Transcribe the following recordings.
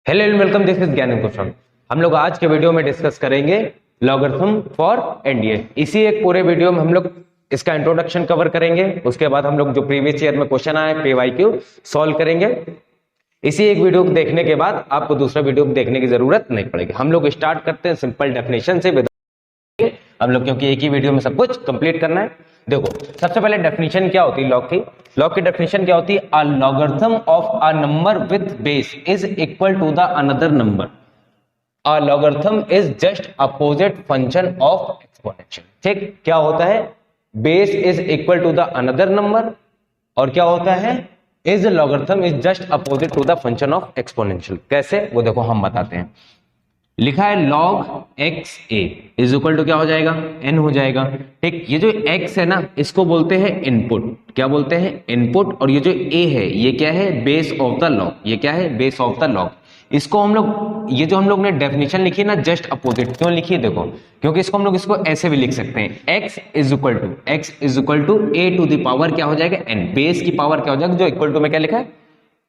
Hello and welcome, this is ज्ञान कुशल। हम लोग आज के वीडियो में डिस्कस करेंगे लॉगरिथम फॉर एनडीए। इसी एक पूरे वीडियो में हम लोग इसका इंट्रोडक्शन कवर करेंगे। उसके बाद हम लोग जो प्रीवियस ईयर में क्वेश्चन आए पीवाईक्यू सॉल्व करेंगे। इसी एक वीडियो को देखने के बाद आपको दूसरा वीडियो देखने की जरूरत नहीं पड़ेगी। हम लोग स्टार्ट करते हैं सिंपल डेफिनेशन से। हम लोग क्योंकि एक ही वीडियो में सब कुछ कंप्लीट करना है। देखो, सबसे पहले डेफिनेशन क्या होती है लॉग की। लॉग की डेफिनेशन क्या होती है? A logarithm of a number with base is equal to the another number. A logarithm is just opposite function of exponential. ठीक, क्या होता है? Base is equal to the another number, और क्या होता है? Is logarithm is just opposite to the function of exponential. कैसे, वो देखो हम बताते हैं। लिखा है log x a is equal to क्या हो जाएगा? n हो जाएगा। ठीक, ये जो x है ना, इसको बोलते हैं इनपुट। क्या बोलते हैं? इनपुट। और ये जो a है, ये क्या है? Base of the log. ये क्या है? Base of the log. इसको हम लोग, ये जो हम लोग ने डेफिनेशन लिखी है ना, जस्ट अपोजिट क्यों लिखी है? देखो, क्योंकि इसको हम लोग इसको ऐसे भी लिख सकते हैं, x is equal to a to the power क्या हो जाएगा? n। बेस की पावर क्या हो जाएगा? जो इक्वल टू में क्या लिखा है?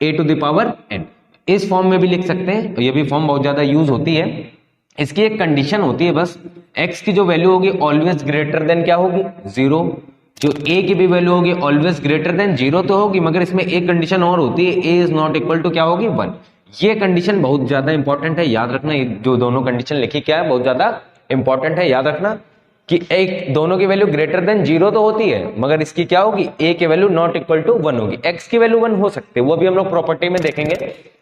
a to the power n। इस फॉर्म में भी लिख सकते हैं, ये भी फॉर्म बहुत ज्यादा यूज होती है। इसकी एक कंडीशन होती है बस, x की जो वैल्यू होगी ऑलवेज ग्रेटर देन क्या होगी? 0। जो a की भी वैल्यू होगी ऑलवेज ग्रेटर देन 0 तो होगी, मगर इसमें एक कंडीशन और होती है, a is not equal to क्या होगी? 1। ये कंडीशन बहुत ज्यादा इंपॉर्टेंट है, याद रखना। जो दोनों कंडीशन लिखी क्या है, बहुत ज्यादा इंपॉर्टेंट है, याद रखना कि एक दोनों की वैल्यू ग्रेटर देन 0 तो होती है, मगर इसकी क्या होगी? a की वैल्यू नॉट इक्वल टू 1 होगी। x की वैल्यू 1 हो सकती है, वो भी हम लोग प्रॉपर्टी में देखेंगे,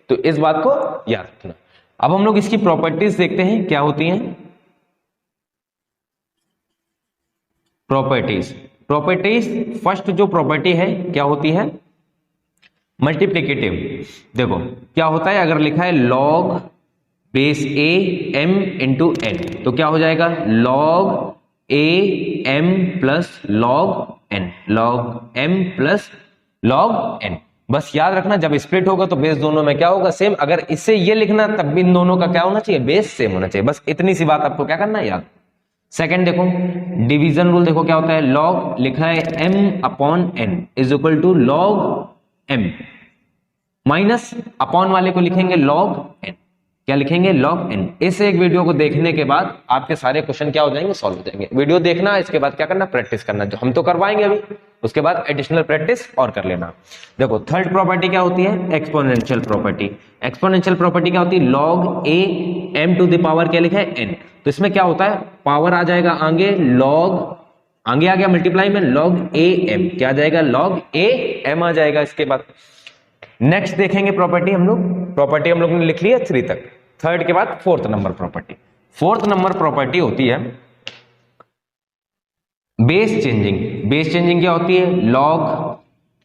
तो इस बात को याद रखना। अब हम लोग इसकी प्रॉपर्टीज देखते हैं क्या होती हैं। प्रॉपर्टीज फर्स्ट जो प्रॉपर्टी है क्या होती है? मल्टीप्लिकेटिव। देखो क्या होता है, अगर लिखा है log base a m into n, तो क्या हो जाएगा? Log a m plus log n, log m plus log n. बस याद रखना, जब स्प्लिट होगा तो बेस दोनों में क्या होगा? सेम। अगर इससे ये लिखना तब भी इन दोनों का क्या होना चाहिए? बेस सेम होना चाहिए। बस इतनी सी बात आपको क्या करना है, याद। सेकंड देखो, डिवीजन रूल देखो क्या होता है। लॉग लिखा है m upon n is equal to log m, minus upon वाले को लिखेंगे लॉग n। क्या लिखेंगे? Log n। इस एक वीडियो को देखने के बाद आपके सारे क्वेश्चन क्या हो जाएंगे? सॉल्व हो जाएंगे। वीडियो देखना, इसके बाद क्या करना? प्रैक्टिस करना, जो हम तो करवाएंगे अभी, उसके बाद एडिशनल प्रैक्टिस और कर लेना। देखो थर्ड प्रॉपर्टी क्या होती है? Exponential property. एक्सपोनेंशियल प्रॉपर्टी क्या होती है? Log a m to the power क्या लिखा है? n। तो इसमें क्या होता है? पावर आ जाएगा आगे, लॉग आगे आ गया मल्टीप्लाई में, लॉग ए एम। क्या आ जाएगा? लॉग ए एम आ जाएगा। इसके बाद नेक्स्ट देखेंगे प्रॉपर्टी हम लोग ने लिख लिया 3 तक। थर्ड के बाद fourth number property. Fourth number property होती है बेस चेंजिंग। बेस चेंजिंग क्या होती है?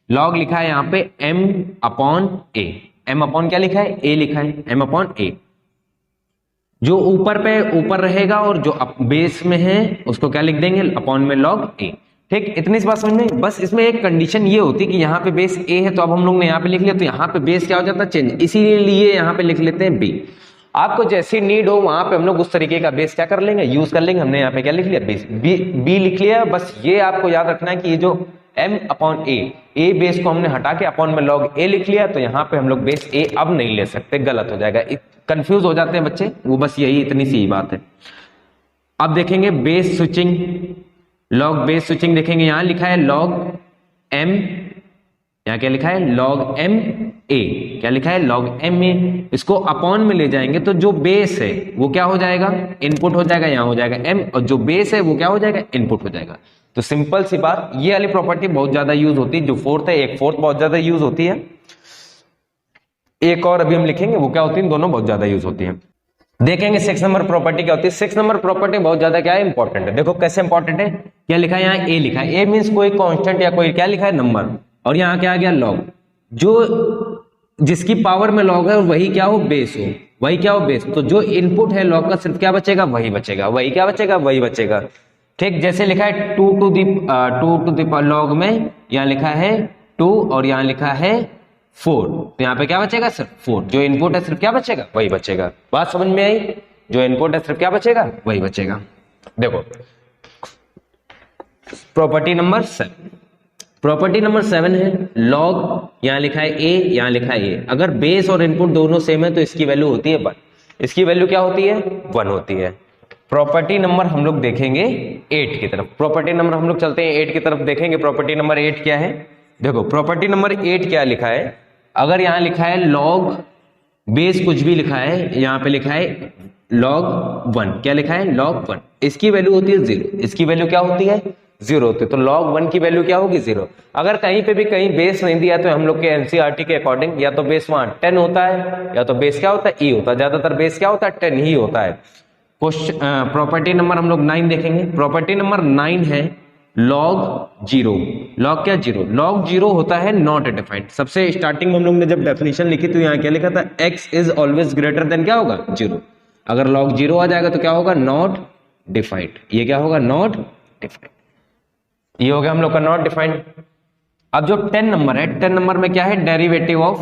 लॉग लिखा है यहां पे m अपॉन ए। m अपॉन क्या लिखा है? a लिखा है, m अपॉन a। जो ऊपर रहेगा और जो बेस में है उसको क्या लिख देंगे? अपॉन में लॉग a। ठीक, इतनी सी बात समझ में। बस इसमें एक कंडीशन ये होती है कि यहाँ पे बेस a है, तो अब हम लोग ने यहाँ पे लिख लिया, तो यहाँ पे बेस क्या हो जाता है? चेंज। इसीलिए यहाँ पे लिख लेते हैं b। आपको जैसी नीड हो वहां पे हम लोग उस तरीके का बेस क्या कर लेंगे? यूज कर लेंगे। हमने यहाँ पे क्या लिख लिया? बेस b लिख लिया। बस ये आपको याद रखना है कि ये जो m अपॉन a बेस को हमने हटा के अपॉन में लॉग a लिख लिया, तो यहाँ पे हम लोग बेस a अब नहीं ले सकते, गलत हो जाएगा। कंफ्यूज हो जाते हैं बच्चे, वो बस यही इतनी सी बात है। अब देखेंगे base switching. Log base switching देखेंगे, यहां लिखा है लॉग m, यहां क्या लिखा है? Log m a। क्या लिखा है? Log m a। इसको अपॉन में ले जाएंगे तो जो बेस है वो क्या हो जाएगा? इनपुट हो जाएगा, यहां हो जाएगा m, और जो बेस है वो क्या हो जाएगा? इनपुट हो जाएगा। तो सिंपल सी बात, ये वाली प्रॉपर्टी बहुत ज्यादा यूज होती है। जो फोर्थ है, एक फोर्थ बहुत ज्यादा यूज होती है, एक और अभी हम लिखेंगे वो क्या होती है, दोनों बहुत ज्यादा यूज होती है। देखेंगे 6 नंबर प्रॉपर्टी क्या होती है। 6 नंबर प्रॉपर्टी बहुत ज्यादा क्या है? इंपॉर्टेंट है। देखो कैसे इंपॉर्टेंट है। क्या लिखा है? यहाँ a लिखा है। a मींस कोई कांस्टेंट या कोई क्या लिखा है? नंबर। और यहाँ क्या आ गया? लॉग। जो जिसकी पावर में लॉग है वही क्या हो? बेस हो। वही क्या हो? बेस। तो जो इनपुट है लॉग का सिर्फ क्या बचेगा? वही बचेगा। वही क्या बचेगा? वही बचेगा। ठीक, जैसे लिखा है 2 टू द लॉग में, यहाँ लिखा है 2 और यहाँ लिखा है 4, तो यहाँ पे क्या बचेगा? सिर्फ 4। जो इनपुट है सिर्फ क्या बचेगा? वही बचेगा। बात समझ में आई? जो इनपुट है सिर्फ क्या बचेगा? वही बचेगा। देखो प्रॉपर्टी नंबर 7, प्रॉपर्टी नंबर 7 है लॉग, यहां लिखा है ए, यहां लिखा है ए, अगर बेस और इनपुट दोनों सेम है तो इसकी वैल्यू होती है 1, इसकी वैल्यू क्या होती है 1 होती है। प्रॉपर्टी नंबर हम लोग देखेंगे 8 की तरफ, प्रॉपर्टी नंबर हम लोग चलते हैं 8 की तरफ देखेंगे। प्रॉपर्टी नंबर 8 क्या है, देखो प्रॉपर्टी नंबर 8 क्या लिखा है, अगर यहां लिखा है लॉग बेस कुछ भी लिखा है, यहां पे लिखा है log 1, क्या लिखा है log 1, इसकी वैल्यू होती है 0, इसकी वैल्यू क्या होती है 0 होती है, तो log 1 की वैल्यू क्या होगी 0। अगर कहीं पे भी कहीं बेस नहीं दिया तो हम लोग के एनसीईआरटी के अकॉर्डिंग या तो बेस वहां 10 होता है या तो बेस क्या होता है e होता है, ज्यादातर बेस क्या होता है 10 ही होता है। प्रॉपर्टी नंबर हम लोग 9 देखेंगे, प्रॉपर्टी नंबर 9 है log 0, log क्या 0, log 0 होता है नॉट डिफाइंड। सबसे स्टार्टिंग में हम लोग ने जब डेफिनेशन लिखी तो यहाँ क्या लिखा था, x is always greater than क्या होगा 0, अगर log 0 आ जाएगा तो क्या होगा नॉट डिफाइंड, ये क्या होगा नॉट डिफाइंड, ये हो गया हम लोग का नॉट डिफाइंड। अब जो 10 नंबर है, 10 नंबर में क्या है derivative of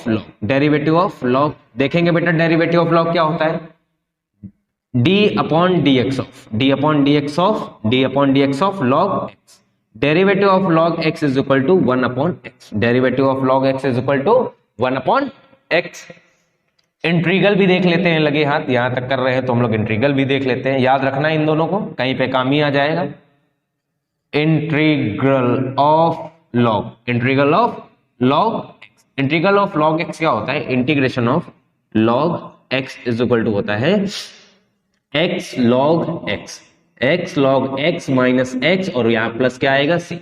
log, derivative of log देखेंगे बेटा, डेरिवेटिव ऑफ लॉग क्या होता है d upon dx of log x, derivative of log x is equal to 1 upon x, derivative of log x is equal to 1 upon x। Integral भी देख लेते हैं, लगे हाथ यहां तक कर रहे हैं तो हम लोग इंट्रीगल भी देख लेते हैं, याद रखना इन दोनों को, कहीं पे काम ही आ जाएगा। Integral of log, integral of log x, integral of log x क्या होता है, integration of log x is equal to होता है x log x minus x, और यहाँ प्लस क्या आएगा c,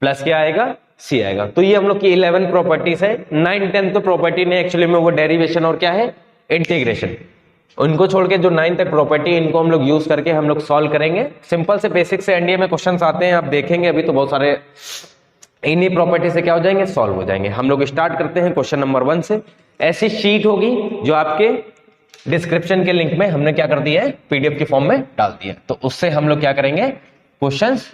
प्लस क्या आएगा c आएगा। तो ये हम लोग की 11 प्रॉपर्टीज है। 9 10 तो प्रॉपर्टी ने एक्चुअली में वो डेरिवेशन और क्या है इंटीग्रेशन, उनको छोड़ के जो 9 तक प्रॉपर्टी, इनको हम लोग यूज करके हम लोग सॉल्व करेंगे। सिंपल से बेसिक से एनडीए में क्वेश्चंस आते हैं, आप देखेंगे अभी तो बहुत सारे इन्हीं प्रॉपर्टी से क्या हो जाएंगे सॉल्व हो जाएंगे। हम लोग स्टार्ट करते हैं क्वेश्चन नंबर 1 से। ऐसी शीट होगी जो आपके डिस्क्रिप्शन के लिंक में हमने क्या कर दिया है पीडीएफ के फॉर्म में डाल दिया, तो उससे हम लोग क्या करेंगे क्वेश्चंस,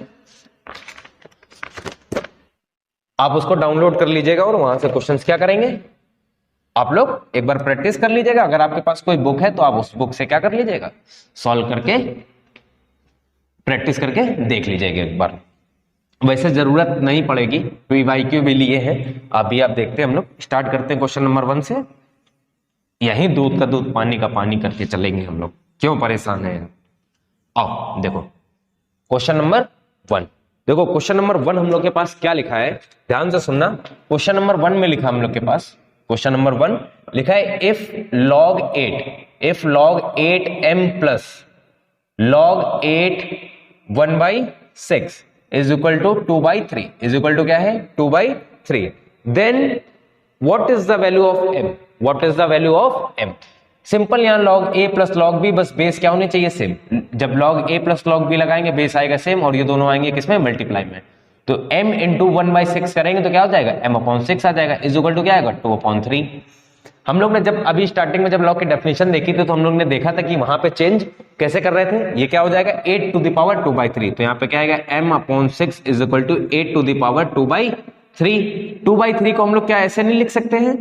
आप उसको डाउनलोड कर लीजिएगा और वहां से क्वेश्चंस क्या करेंगे आप लोग एक बार प्रैक्टिस कर लीजिएगा। अगर आपके पास कोई बुक है तो आप उस बुक से क्या कर लीजिएगा सॉल्व करके प्रैक्टिस करके देख लीजिएगा एक बार। वैसे जरूरत नहीं पड़ेगी, पीवाईक्यू भी लिए हैं अभी, आप देखते हैं। हम लोग स्टार्ट करते हैं क्वेश्चन नंबर 1 से, यही दूध का दूध पानी का पानी करके चलेंगे हम लोग, क्यों परेशान है। आओ देखो क्वेश्चन नंबर 1, देखो क्वेश्चन नंबर 1 हम लोग के पास क्या लिखा है, ध्यान से सुनना। क्वेश्चन नंबर 1 में लिखा हम लोग के पास, क्वेश्चन नंबर 1 लिखा है if log 8 m plus log 8 1/6 is equal to 2/3, is equal to क्या है 2/3, then what is the value of m, what is the value of m। Simple, यहां log a plus log b, बस base क्या होने चाहिए same. जब log a plus log b लगाएंगे base आएगा सेम, और ये दोनों आएंगे किसमें मल्टीप्लाई में, तो m इंटू 1/6 करेंगे तो क्या हो जाएगा m/6 आ जाएगा, इज इक्वल टू क्या आएगा 2/3। हम लोग ने जब अभी स्टार्टिंग में जब log की डेफिनेशन देखी थी तो हम लोग ने देखा था कि वहां पे चेंज कैसे कर रहे थे, ये क्या हो जाएगा 8 टू द पावर 2/3, तो यहाँ पे क्या आएगा m/6 is equal to 8 to the power 2/3। 2/3 को हम लोग क्या ऐसे नहीं लिख सकते हैं,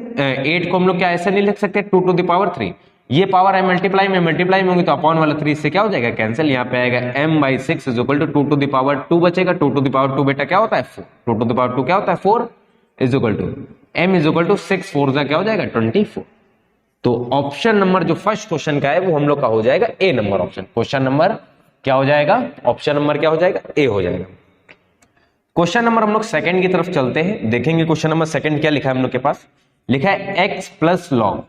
8 को हम लोग क्या ऐसे नहीं लिख सकते 2 टू द पावर 3, ये पावर है मल्टीप्लाई में होंगी तो अपॉन वाला 3 इससे क्या हो जाएगा कैंसिल, यहाँ पे आएगा m/6 is equal to 2 to the power 2 बचेगा, 2 टू द पावर 2 बेटा क्या होता है 4, 2 टू द पावर 2 क्या होता है 4 is equal to m is equal to 6 4 क्या हो जाएगा 24। तो ऑप्शन नंबर जो फर्स्ट क्वेश्चन का है वो हम लोग का हो जाएगा A number option, question number क्या हो जाएगा, ऑप्शन नंबर क्या हो जाएगा ए हो जाएगा। क्वेश्चन नंबर हम लोग सेकंड की तरफ चलते हैं, देखेंगे क्वेश्चन नंबर सेकंड क्या लिखा है हम लोग के पास, लिखा है x plus log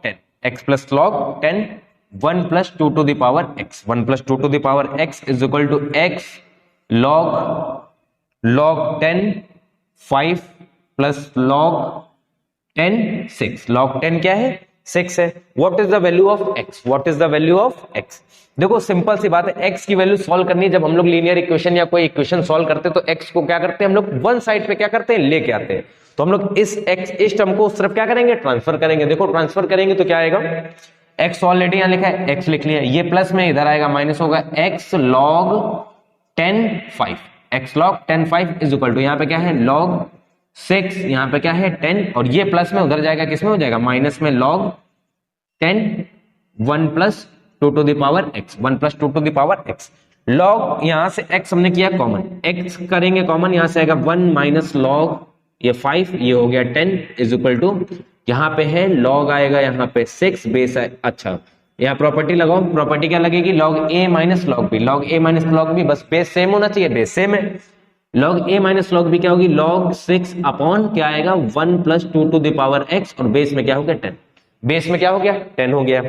10, x plus log 10 1 plus 2 to the power x, 1 plus 2 to the power x is equal to x log 10 5 plus log 10 6, log 10 क्या है 6 है। What is the value of x, what is the value of x। देखो simple सी बात है, x की value solve करनी है। जब हम लोग लीनियर इक्वेशन या कोई इक्वेशन सॉल्व करते हैं तो x को क्या करते हैं हम लोग वन साइड पे क्या करते हैं लेके आते हैं, तो हम लोग इस टर्म को उस तरफ क्या करेंगे ट्रांसफर करेंगे। देखो ट्रांसफर करेंगे तो क्या आएगा, x ऑलरेडी यहां लिखा है x लिख लिया, ये प्लस में इधर आएगा माइनस होगा x log 10 5, x log 10 5 is equal to यहाँ पे क्या है log 6, यहाँ पे क्या है 10, और ये प्लस में उधर जाएगा किसमें हो जाएगा माइनस में log 10 1 plus 2 to the power x, 1 plus 2 to the power x। Log यहां से x हमने किया कॉमन, x करेंगे कॉमन, यहां से आएगा 1 माइनस लॉग ये 5, ये हो गया 10 इज इक्वल टू, यहां पे है लॉग आएगा यहाँ पे 6 बेस है। अच्छा यहाँ प्रॉपर्टी लगाओ, प्रॉपर्टी क्या लगेगी, log a minus log b, log a minus log b, बस बेस सेम होना चाहिए, बेस सेम है। Log a minus log b क्या होगी, लॉग 6 अपॉन क्या आएगा 1 plus 2 to the power x, और बेस में क्या हो गया 10, बेस में क्या हो गया 10 हो गया।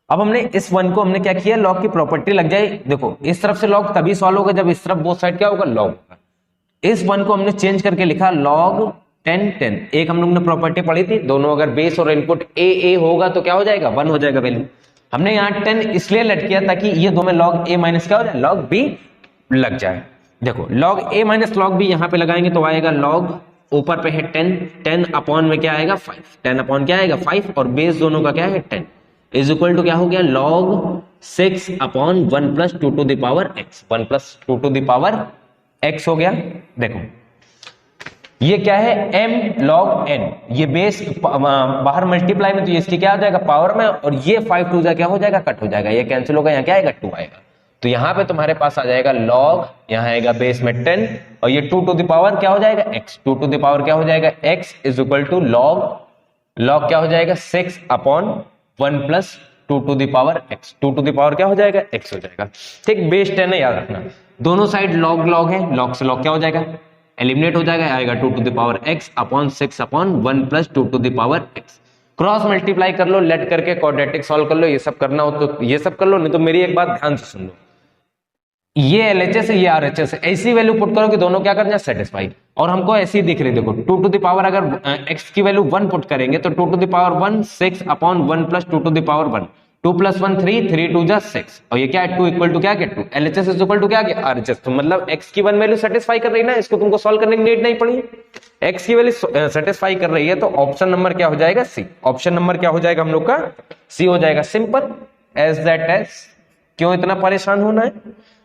अब हमने इस 1 को हमने क्या किया, लॉग की प्रॉपर्टी लग जाए, देखो इस तरफ से लॉग तभी सॉल्व होगा जब इस तरफ बोथ साइड क्या होगा लॉग होगा। इस 1 को हमने चेंज करके लिखा लॉग 10 10, एक हम लोग ने प्रॉपर्टी पढ़ी थी, दोनों अगर बेस और इनपुट a होगा तो क्या हो जाएगा 1 हो जाएगा वैल्यू। हमने यहाँ 10 इसलिए लट किया ताकि ये दो में log a माइनस क्या हो जाए log b लग जाए। देखो log a minus log b यहाँ पे लगाएंगे तो आएगा log, ऊपर पे है 10, 10 अपॉन में क्या आएगा 5, 10 अपॉन क्या आएगा 5, और बेस दोनों का क्या है 10 इज इक्वल टू क्या हो गया log 6 upon 1 plus 2 to the power x, 1 plus 2 to the power x हो गया। देखो ये क्या है m log n, ये बेस बाहर मल्टीप्लाई में तो इसकी क्या हो जाएगा पावर में, और ये 5 टू जा क्या हो जाएगा कट हो जाएगा, ये कैंसिल होगा, यहाँ क्या आएगा 2 आएगा, तो यहाँ पे तुम्हारे पास आ जाएगा log, यहाँ आएगा बेस में 10 और ये 2 टू द पावर क्या हो जाएगा x, 2 टू द पावर क्या हो जाएगा x is equal to log क्या हो जाएगा 6 upon 1 plus 2 to the power x, 2 to the power क्या हो जाएगा x हो जाएगा। ठीक, बेस 10 है याद रखना, दोनों साइड log log है, log से log क्या हो जाएगा एलिमिनेट हो जाएगा, आएगा 2 to the power x upon 6 upon 1 plus 2 to the power x। Cross multiply कर लो, लेट करके क्वाड्रेटिक सॉल्व कर लो, ये सब करना हो तो ये सब कर लो, नहीं तो मेरी एक बात ध्यान से सुन लो, ये LHS है ये RHS है, ऐसी वैल्यू पुट करो कि दोनों क्या करना है सेटिस्फाई, और हमको ऐसी ही दिख रही, देखो 2 टू द पावर अगर x की वैल्यू 1 पुट करेंगे तो 2 to the power 1 6 upon 1 plus 2 to the power 1, 2 plus 1 3, 3 टू जा 6, और ये क्या है 2 इक्वल टू क्या है 2, LHS इज इक्वल टू क्या है RHS, तो मतलब x की 1 वैल्यू सेटिस्फाई कर रही है ना, इसको तुमको सॉल्व करने की नीड नहीं पड़ी, x की वैल्यू सेटिस्फाई कर रही है, तो ऑप्शन नंबर क्या हो जाएगा C, ऑप्शन नंबर क्या हो जाएगा हम लोग का C हो जाएगा, सिंपल एज दैट एज, क्यों इतना परेशान होना है।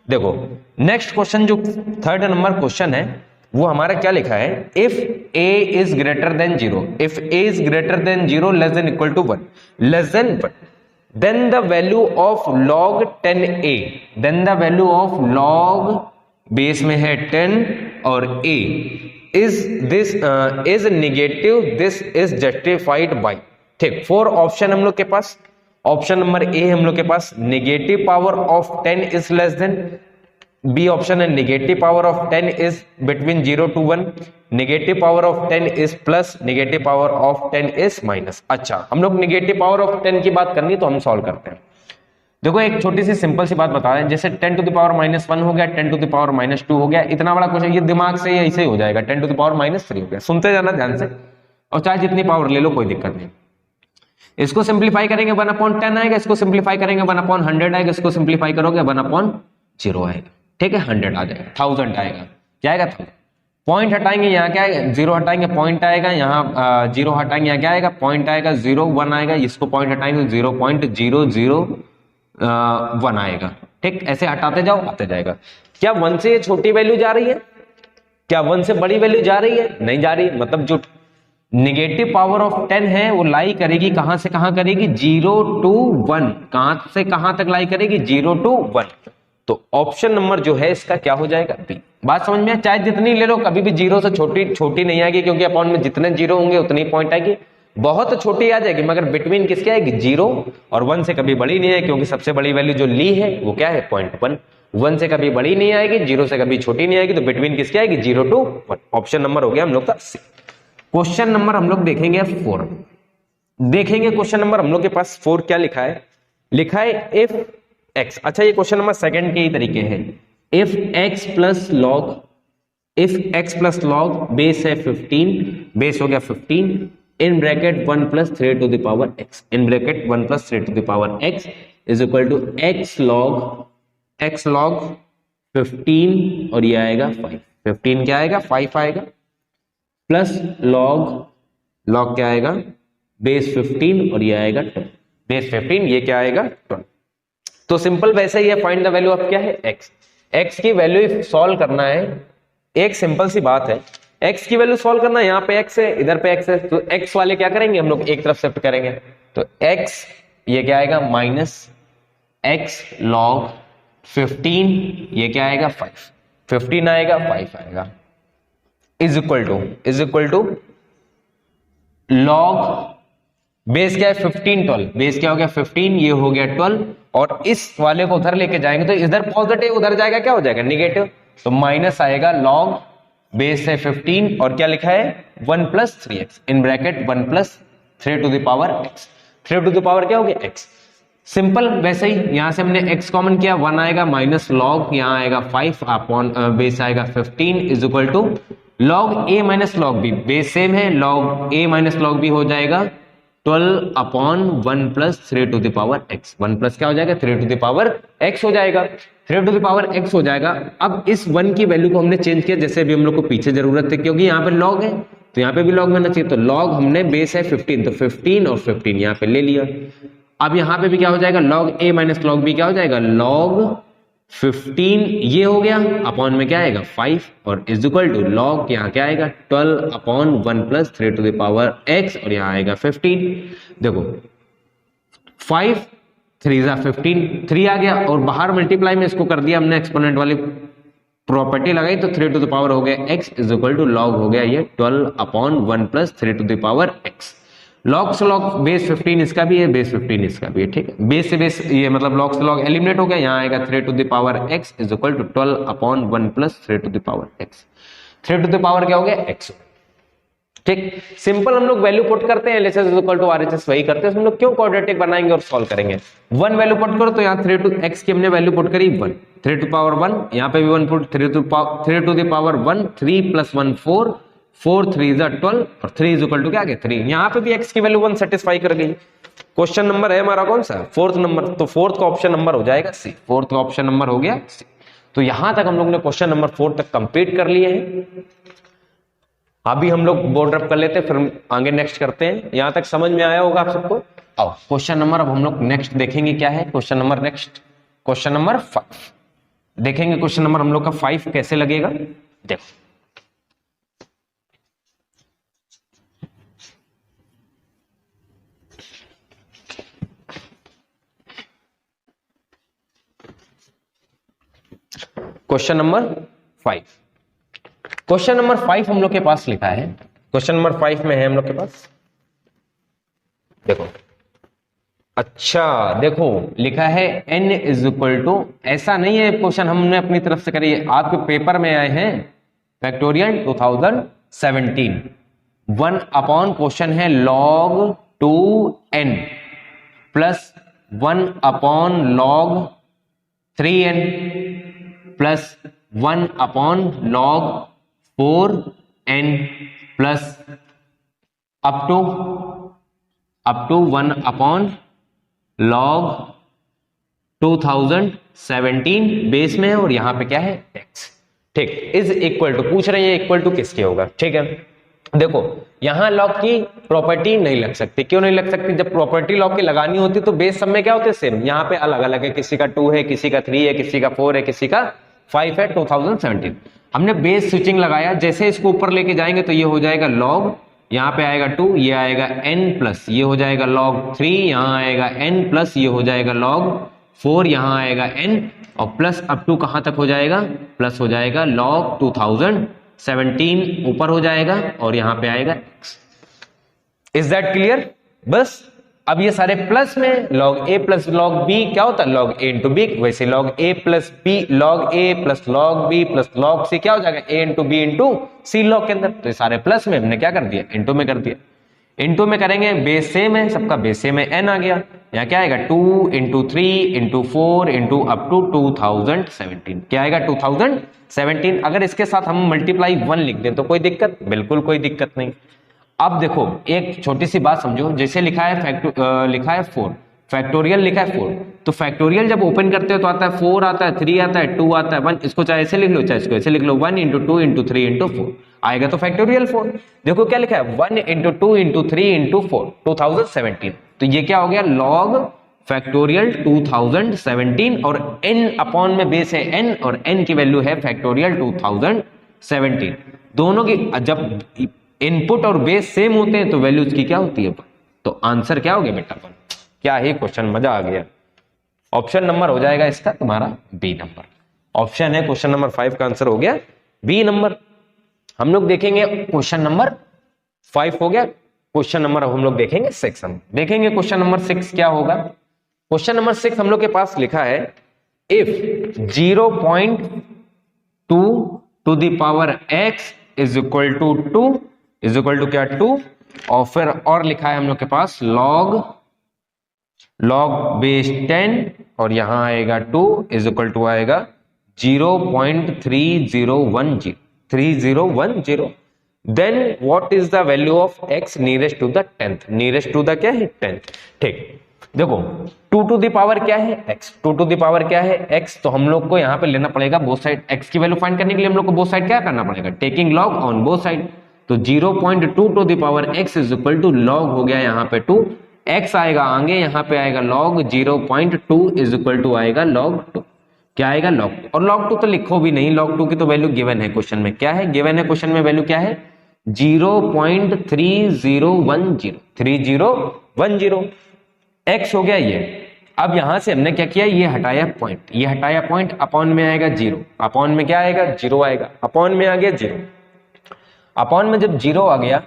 देखो नेक्स्ट क्वेश्चन जो थर्ड नंबर क्वेश्चन है वो हमारा क्या लिखा है, if a is greater than 0, if a is greater than 0 less than equal to 1, less than 1, then the value of log 10a, then the value of log base में है 10 और a is this is negative, this is justified by, ठीक 4 option हम लोग के पास, option number A हम लोग के पास negative power of 10 is less than, B option है negative power of 10 is between 0 to 1, negative power of 10 is plus, negative power of 10 is minus. अच्छा हम लोग नेगेटिव पावर ऑफ 10 की बात करनी तो हम सॉल्व करते हैं। देखो एक छोटी सी सिंपल सी बात बता रहे हैं, जैसे 10 टू द पावर -1 हो गया, 10 टू द पावर -2 हो गया, इतना बड़ा क्वेश्चन ये दिमाग से ऐसे ही हो जाएगा, 10 टू द पावर -3 हो गया, सुनते जाना ध्यान से, और चाहे जितनी पावर ले लो कोई दिक्कत नहीं। इसको सिंप्लीफाई करेंगे 1/10 आएगा, इसको सिंप्लीफाई करेंगे 1/100 आएगा, इसको सिंप्लीफाई करोगे 1/0 आएगा, ठीक है 100 आ जाएगा, 1000 आएगा, क्या आएगा 1000, पॉइंट हटाएंगे यहाँ क्या आएगा 0 हटाएंगे पॉइंट आएगा, यहाँ 0 हटाएंगे यहाँ क्या आएगा पॉइंट आएगा, 0 1 आएगा, इसको पॉइंट हटाएंगे 0.001 आएगा, ठीक ऐसे हटाते जाओ आते जाएगा। क्या 1 से छोटी वैल्यू जा रही है, क्या 1 से बड़ी वैल्यू जा रही है, नहीं जा रही, मतलब जो नेगेटिव पावर ऑफ 10 है वो लाई करेगी कहां से कहां करेगी 0 to 1, कहां से कहां तक लाई करेगी 0 to 1, तो ऑप्शन नंबर जो है इसका क्या हो जाएगा बी। बात समझ में, चाहे जितनी ले लो कभी भी 0 से छोटी नहीं आएगी, क्योंकि अपॉन में जितने 0 होंगे उतनी पॉइंट आएगी, बहुत छोटी आ जाएगी मगर बिटवीन किसके आएगी 0 और 1 से कभी बड़ी नहीं है, क्योंकि सबसे बड़ी वैल्यू जो ली है वो क्या है 0.1, 1 से कभी बड़ी नहीं आएगी, 0 से कभी छोटी नहीं आएगी, तो बिटवीन किसके आएगी 0 to 1, ऑप्शन नंबर हो गया हम लोग का सी। क्वेश्चन नंबर हम लोग देखेंगे 4, देखेंगे क्वेश्चन नंबर हम लोग के पास 4 क्या लिखा है, लिखा है इफ x, अच्छा ये क्वेश्चन नंबर सेकंड के ही तरीके है, if x plus log, if x plus log base है 15, बेस हो गया 15 in bracket 1 plus 3 to the power x, in bracket 1 plus 3 to the power x is equal to x log 15 और ये आएगा 5, 15 क्या आएगा 5 आएगा, प्लस लॉग क्या आएगा बेस 15 और ये आएगा 10, बेस 15 ये क्या आएगा 10। तो सिंपल वैसे ही है, फाइंड द वैल्यू ऑफ क्या है x की वैल्यू सॉल्व करना है, एक सिंपल सी बात है, x की वैल्यू सॉल्व करना है, यहाँ पे x है इधर पे x है, तो x वाले क्या करेंगे हम लोग एक तरफ शिफ्ट करेंगे, तो x ये क्या आएगा माइनस x log 15, ये क्या आएगा 5, 15 आएगा 5 आएगा, is equal to log base क्या है 15, 12, बेस क्या हो गया 15, ये हो गया 12, और इस वाले को उधर लेके जाएंगे तो इधर पॉजिटिव, उधर जाएगा क्या हो जाएगा नेगेटिव, तो माइनस आएगा लॉग बेस है 15 और क्या लिखा है 1 plus 3x in bracket 1 plus 3 to the power x, 3 to the power क्या हो गया x। सिंपल वैसे ही यहां से हमने x कॉमन किया, 1 आएगा माइनस लॉग, यहां आएगा 5 अपॉन बेस आएगा 15 is equal to log a minus log b, base same है, log a minus log b हो जाएगा 12 upon 1 plus 3 to the power x, 1 plus क्या हो जाएगा 3 टू द पावर x हो जाएगा, 3 टू द पावर x हो जाएगा। अब इस 1 की वैल्यू को हमने चेंज किया, जैसे अभी हम लोग को पीछे जरूरत थी क्योंकि यहाँ पे लॉग है तो यहाँ पे भी लॉग होना चाहिए, तो लॉग हमने बेस है 15, तो 15 और 15 यहाँ पे ले लिया। अब यहाँ पे भी क्या हो जाएगा log a minus log b क्या हो जाएगा लॉग 15 ये हो गया अपॉन में क्या आएगा 5 और इज इक्वल टू लॉग यहाँ क्या आएगा 12 upon 1 plus 3 to the power x और यहाँ आएगा 15। देखो 5 3 जा 15, 3 आ गया और बाहर मल्टीप्लाई में इसको कर दिया हमने, एक्सपोनेंट वाली प्रॉपर्टी लगाई तो 3 टू द पावर हो गया x is equal to log हो गया ये 12 upon 1 plus 3 to the power x। Log से लॉग बेस 15 इसका भी है, बेस 15 इसका भी है, ठीक है, बेस से बेस ये मतलब लॉग से लॉग एलिमिनेट हो गया, यहाँ आएगा 3 to the power x is equal to 12 upon 1 plus 3 to the power x, 3 to the power क्या हो गया x, ठीक। सिंपल हम लोग वैल्यू पुट करते हैं, LHS is equal to RHS वही करते हैं, हम लोग क्यों क्वाड्रेटिक बनाएंगे और सॉल्व करेंगे। 1 वैल्यू पुट करो तो यहाँ 3 टू x की हमने वैल्यू पुट करी 1, 3 टू पावर 1, यहाँ पे भी 1 put 3 to the power 1, 3 plus 1 4, 4 3 is 12 और 3 इज इक्वल टू क्या आ गया 3, यहाँ पे भी x की वैल्यू 1 सेटिस्फाई कर गई। क्वेश्चन नंबर है हमारा कौन सा 4th नंबर, तो 4th का ऑप्शन नंबर हो जाएगा C, 4th का ऑप्शन नंबर हो गया C। तो यहां तक हम लोग ने क्वेश्चन नंबर 4 तक कंप्लीट कर लिए हैं। अभी हम लोग बोर्ड रब कर लेते हैं फिर आगे नेक्स्ट करते हैं। यहां तक समझ में आया होगा आप सबको। आओ क्वेश्चन नंबर अब हम लोग नेक्स्ट देखेंगे क्या है। Question number next question number 5 देखेंगे। क्वेश्चन नंबर हम लोग का 5 कैसे लगेगा देखो। क्वेश्चन नंबर 5, क्वेश्चन नंबर 5 हम लोग के पास लिखा है। क्वेश्चन नंबर 5 में है हम लोग के पास, देखो अच्छा देखो लिखा है n इज इक्वल टू, ऐसा नहीं है क्वेश्चन हमने अपनी तरफ से करी है, आपके पेपर में आए हैं फैक्टोरियल 2017 1 अपॉन क्वेश्चन है log 2n plus 1 upon log 3n plus 1 upon log 4n plus up to 1 upon log 2017 base में है और यहां पे क्या है x, ठीक। इज इक्वल टू पूछ रहे हैं, इक्वल टू किसके होगा, ठीक है। देखो यहां लॉग की प्रॉपर्टी नहीं लग सकती, क्यों नहीं लग सकती, जब प्रॉपर्टी लॉग की लगानी होती तो बेस सब में क्या होते हैं सेम, यहां पे अलग अलग है, किसी का 2 है, किसी का 3 है, किसी का 4 है, किसी का 5 है। 2017 हमने बेस स्विचिंग लगाया, जैसे इसको ऊपर लेके जाएंगे तो ये हो जाएगा log, यहाँ पे आएगा 2, ये आएगा n प्लस ये हो जाएगा log 3, यहाँ आएगा n प्लस ये हो जाएगा log 4, यहाँ आएगा n और प्लस अप टू कहां तक हो जाएगा, प्लस हो जाएगा log 2017 ऊपर हो जाएगा और यहाँ पे आएगा x। Is that clear? बस अब ये सारे प्लस में log a plus log b क्या होता है log a इंटू b, वैसे log a plus b log a plus log b plus log c क्या हो जाएगा a into b into c log के अंदर। तो ये सारे प्लस में हमने क्या कर दिया इंटू में कर दिया, इंटू में करेंगे बेस सेम है, सबका बेस सेम है n आ गया, यहाँ क्या आएगा 2 into 3 into 4 into up to 2017 क्या आएगा 2017। अगर इसके साथ हम मल्टीप्लाई 1 लिख दें तो कोई दिक्कत, बिल्कुल कोई दिक्कत नहीं। अब देखो एक छोटी सी बात समझो, जैसे लिखा है लिखा है 4 फैक्टोरियल लिखा है 4, तो फैक्टोरियल जब ओपन करते हो तो आता है 4 आता है 3 आता है 2 आता है 1, इसको चाहे ऐसे लिख लो चाहे इसको ऐसे लिख लो 1 इंटू 2 इंटू 3 इंटू 4 आएगा तो फैक्टोरियल 4। देखो क्या लिखा है 1 इंटू 2 इंटू 3 इंटू 4 2017, तो ये क्या हो गया लॉग फैक्टोरियल 2017 और n अपॉन में बेस है n और n की वैल्यू है फैक्टोरियल 2017। दोनों की जब इनपुट और बेस सेम होते हैं तो वैल्यूज की क्या होती है, तो आंसर क्या हो गया बेटा, क्या ही क्वेश्चन, मजा आ गया। ऑप्शन नंबर हो जाएगा इसका तुम्हारा बी नंबर। ऑप्शन है क्वेश्चन नंबर 5 का आंसर हो गया बी नंबर। हम लोग देखेंगे क्वेश्चन नंबर 5 हो गया। क्वेश्चन नंबर अब हम लोग देखेंगे 6। हम देखेंगे क्वेश्चन नंबर 6 क्या होगा। क्वेश्चन नंबर 6 हम लोग के पास लिखा है if 0.2 to the power x is equal to 2 is equal to क्या 2 और फिर और लिखा है हम लोग के पास log बेस 10 और यहां आएगा 2 इज इक्वल टू आएगा 0.3010 then what is the value of x nearest to the 10th। Nearest to the क्या है 10th। ठीक, देखो 2 टू द पावर क्या है x, 2 टू द पावर क्या है x, तो हम लोग को यहां पे लेना पड़ेगा बोथ साइड। x की वैल्यू फाइंड करने के लिए हम लोग को बोथ साइड क्या करना पड़ेगा, taking log on both side. तो 0.2 to the power x is equal to log हो गया यहां पे 2, x आएगा आगे, यहां पे आएगा log 0.2 इज इक्वल टू आएगा log 2। क्या आएगा log 2, और log 2 तो लिखो भी नहीं, log 2 की तो वैल्यू गिवन है क्वेश्चन में। क्या है गिवन है क्वेश्चन में, वैल्यू क्या है 0.3010 x हो गया ये। अब यहां से हमने क्या किया, ये हटाया पॉइंट, ये हटाया पॉइंट, अपॉन में आएगा 0, अपॉन में क्या आएगा 0 आएगा, अपॉन में आ गया 0, अपॉन में जब 0 आ गया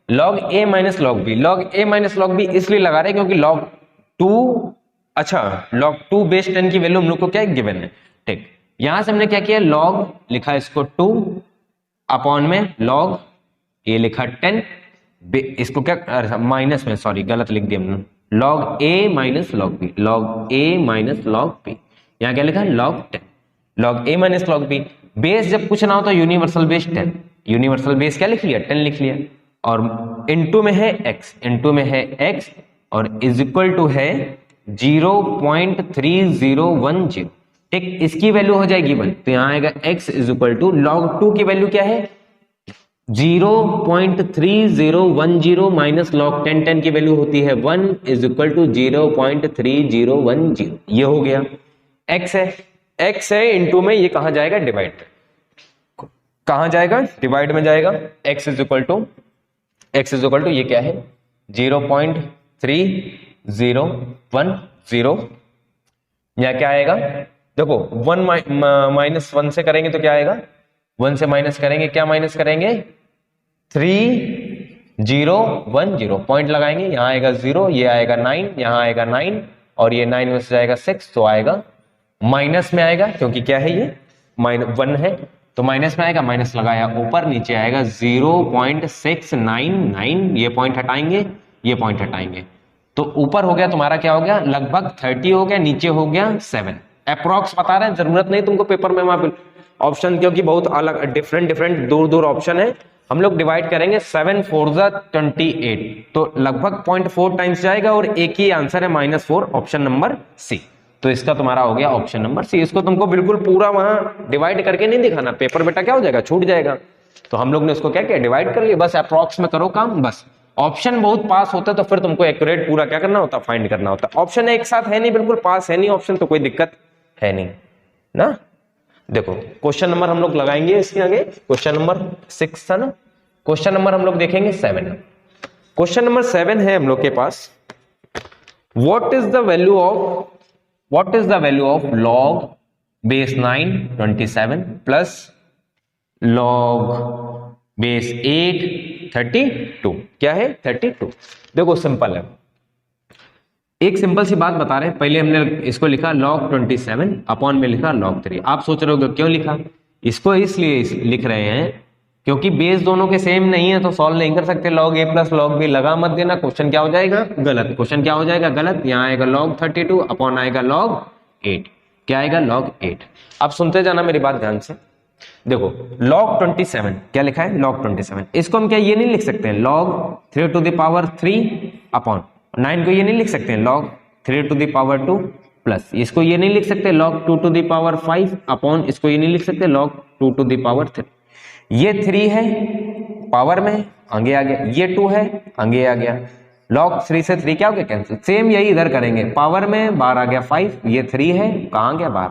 log a minus log b, log a minus log b इसलिए लगा रहे क्योंकि log 2, अच्छा log 2 बेस 10 की वैल्यू हम लोग को क्या गिवन है। ठीक, यहां से हमने क्या किया log लिखा इसको 2 अपॉन में log ये लिखा 10, इसको क्या माइनस में, सॉरी गलत लिख दिया हमने, log a minus log b, log a minus log b, यहां क्या लिखा log 10, log a minus log b। Base जब पूछना हो तो यूनिवर्सल बेस 10, यूनिवर्सल बेस क्या लिख लिया 10 लिख लिया, और इनटू में है x, इनटू में है x और इज इक्वल टू है 0.3010। ठीक, इसकी वैल्यू हो जाएगी 1, तो यहां आएगा x is equal to log 2 की वैल्यू क्या है 0.3010 माइनस log 10, 10 की वैल्यू होती है 1 इज इक्वल टू 0.3010। ये हो गया x है इनटू में, ये कहां जाएगा डिवाइड, कहां जाएगा डिवाइड में जाएगा। x इज इक्वल टू ये क्या है 0.3010, या क्या आएगा देखो 1 माइनस 1 से करेंगे तो क्या आएगा, 1 से माइनस करेंगे, क्या माइनस करेंगे 3010, पॉइंट लगाएंगे, यहां आएगा 0, ये आएगा 9, यहां आएगा 9 और ये 9 में से जाएगा 6, तो आएगा माइनस में आएगा, क्योंकि क्या है ये -1 है तो माइनस में आएगा, माइनस लगाया ऊपर, नीचे आएगा 0.699, ये पॉइंट हटाएंगे, ये पॉइंट हटाएंगे, तो ऊपर हो गया तुम्हारा क्या हो गया लगभग 30 हो गया, नीचे हो गया 7। अप्रॉक्स बता रहे हैं, जरूरत नहीं तुमको पेपर में वहां ऑप्शन, क्योंकि बहुत अलग डिफरेंट दूर ऑप्शन है। हम लोग डिवाइड करेंगे 7 4 28, तो लगभग 0.4 टाइम्स जाएगा और एक ही आंसर है -4, ऑप्शन नंबर सी। तो इसका तुम्हारा हो गया ऑप्शन नंबर सी। इसको तुमको बिल्कुल पूरा वहां डिवाइड करके नहीं दिखाना, पेपर बेटा क्या हो जाएगा छूट जाएगा। तो हम लोग ने इसको क्या किया डिवाइड कर लिया, बस अप्रॉक्स में करो काम बस। ऑप्शन बहुत पास होता है तो फिर तुमको एक्यूरेट पूरा क्या करना होता, फाइंड करना होता। ऑप्शन एक साथ है नहीं, बिल्कुल पास है नहीं ऑप्शन, तो कोई दिक्कत है नहीं ना। देखो क्वेश्चन नंबर हम लोग लगाएंगे इसके आगे, क्वेश्चन नंबर 6 था ना, क्वेश्चन नंबर हम लोग देखेंगे 7। क्वेश्चन नंबर 7 है हम लोग के पास, what is the value of log base 9 27 plus log base 8 32, क्या है 32। देखो सिंपल है, एक सिंपल सी बात बता रहे हैं। पहले हमने इसको लिखा log 27 अपॉन में लिखा log 3। आप सोच रहे हो क्यों लिखा, इसको इसलिए लिख रहे हैं क्योंकि बेस दोनों के सेम नहीं है तो सॉल्व नहीं कर सकते। log a plus log b लगा मत देना, क्वेश्चन क्या हो जाएगा गलत, क्वेश्चन क्या हो जाएगा गलत। यहाँ आएगा log 32 अपॉन आएगा log 8, क्या आएगा log 8। अब सुनते जाना मेरी बात ध्यान से, देखो log 27 क्या लिखा है log 27, इसको हम क्या ये नहीं लिख सकते हैं log 3 to the power 3 upon 9 को ये नहीं लिख सकते हैं log 3 to the power 2 plus इसको ये नहीं लिख सकते log 2 to the power 5 upon इसको ये नहीं लिख सकते log 2 टू द पावर 3। ये 3 है पावर में आगे आ गया, ये 2 है आगे आ गया, log 3 से 3 क्या हो गया कैंसिल। सेम यही इधर करेंगे, पावर में बाहर आ गया 5, ये 3 है कहां गया बाहर,